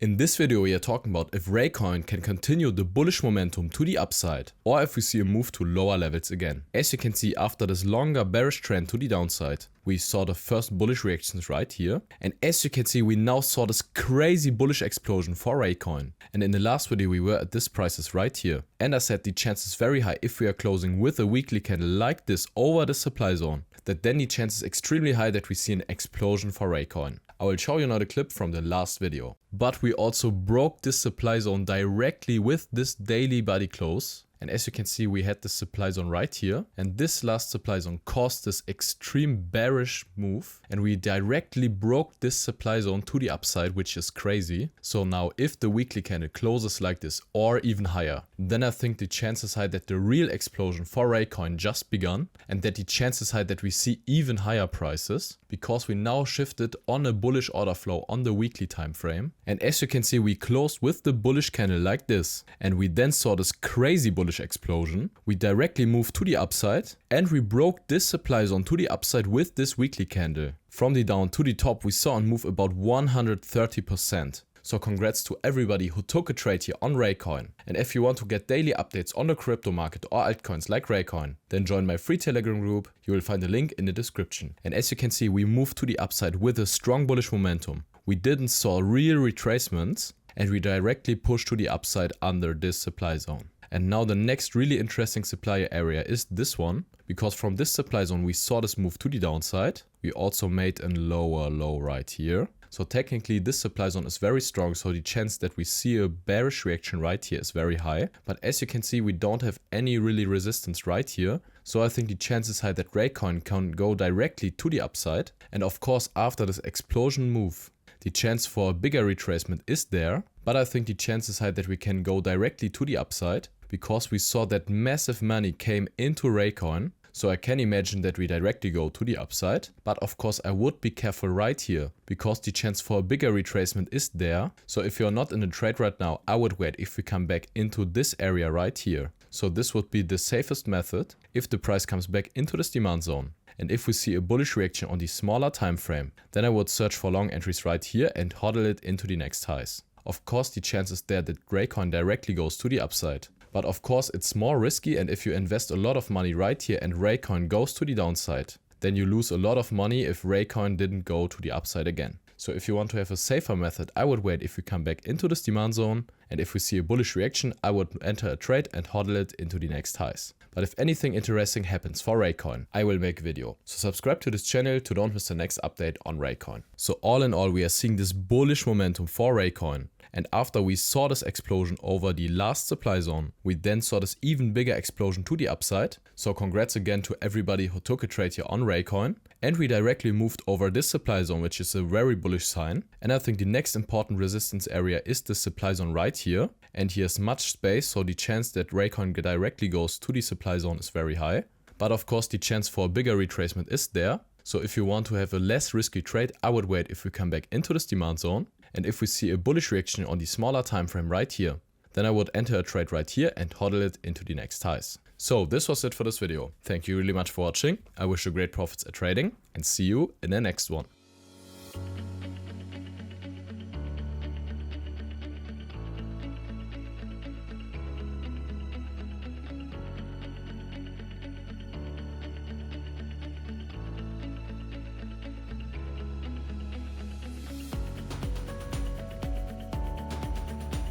In this video we are talking about if Raycoin can continue the bullish momentum to the upside or if we see a move to lower levels again. As you can see, after this longer bearish trend to the downside, we saw the first bullish reactions right here, and as you can see we now saw this crazy bullish explosion for Raycoin. And in the last video we were at this prices right here, and I said the chance is very high if we are closing with a weekly candle like this over the supply zone, that then the chance is extremely high that we see an explosion for Raycoin. I will show you now the clip from the last video. But we also broke this supply zone directly with this daily body close. And as you can see, we had this supply zone right here. And this last supply zone caused this extreme bearish move. And we directly broke this supply zone to the upside, which is crazy. So now if the weekly candle closes like this or even higher, then I think the chances high that the real explosion for Raycoin just begun. And that the chances high that we see even higher prices. Because we now shifted on a bullish order flow on the weekly time frame. And as you can see, we closed with the bullish candle like this. And we then saw this crazy bullish explosion. We directly moved to the upside and we broke this supply zone to the upside with this weekly candle. From the down to the top, we saw a move about 130%. So congrats to everybody who took a trade here on Raycoin. And if you want to get daily updates on the crypto market or altcoins like Raycoin, then join my free Telegram group. You will find the link in the description. And as you can see, we moved to the upside with a strong bullish momentum. We didn't saw real retracements and we directly pushed to the upside under this supply zone. And now the next really interesting supply area is this one, because from this supply zone we saw this move to the downside. We also made a lower low right here. So technically this supply zone is very strong, so the chance that we see a bearish reaction right here is very high. But as you can see, we don't have any really resistance right here. So I think the chance is high that Raycoin can go directly to the upside. And of course after this explosion move, the chance for a bigger retracement is there. But I think the chance is high that we can go directly to the upside, because we saw that massive money came into Raycoin. So I can imagine that we directly go to the upside. But of course I would be careful right here, because the chance for a bigger retracement is there. So if you're not in a trade right now, I would wait if we come back into this area right here. So this would be the safest method if the price comes back into this demand zone. And if we see a bullish reaction on the smaller time frame, then I would search for long entries right here and hodl it into the next highs. Of course the chance is there that Raycoin directly goes to the upside. But of course it's more risky, and if you invest a lot of money right here and Raycoin goes to the downside, then you lose a lot of money if Raycoin didn't go to the upside again. So if you want to have a safer method, I would wait if we come back into this demand zone, and if we see a bullish reaction, I would enter a trade and hodl it into the next highs. But if anything interesting happens for Raycoin, I will make a video. So subscribe to this channel to don't miss the next update on Raycoin. So all in all, we are seeing this bullish momentum for Raycoin. And after we saw this explosion over the last supply zone, we then saw this even bigger explosion to the upside. So congrats again to everybody who took a trade here on Raycoin. And we directly moved over this supply zone, which is a very bullish sign. And I think the next important resistance area is the supply zone right here. And here's much space, so the chance that Raycoin directly goes to the supply zone is very high. But of course the chance for a bigger retracement is there. So if you want to have a less risky trade, I would wait if we come back into this demand zone. And if we see a bullish reaction on the smaller time frame right here, then I would enter a trade right here and hodl it into the next highs. So this was it for this video. Thank you really much for watching. I wish you great profits at trading and see you in the next one.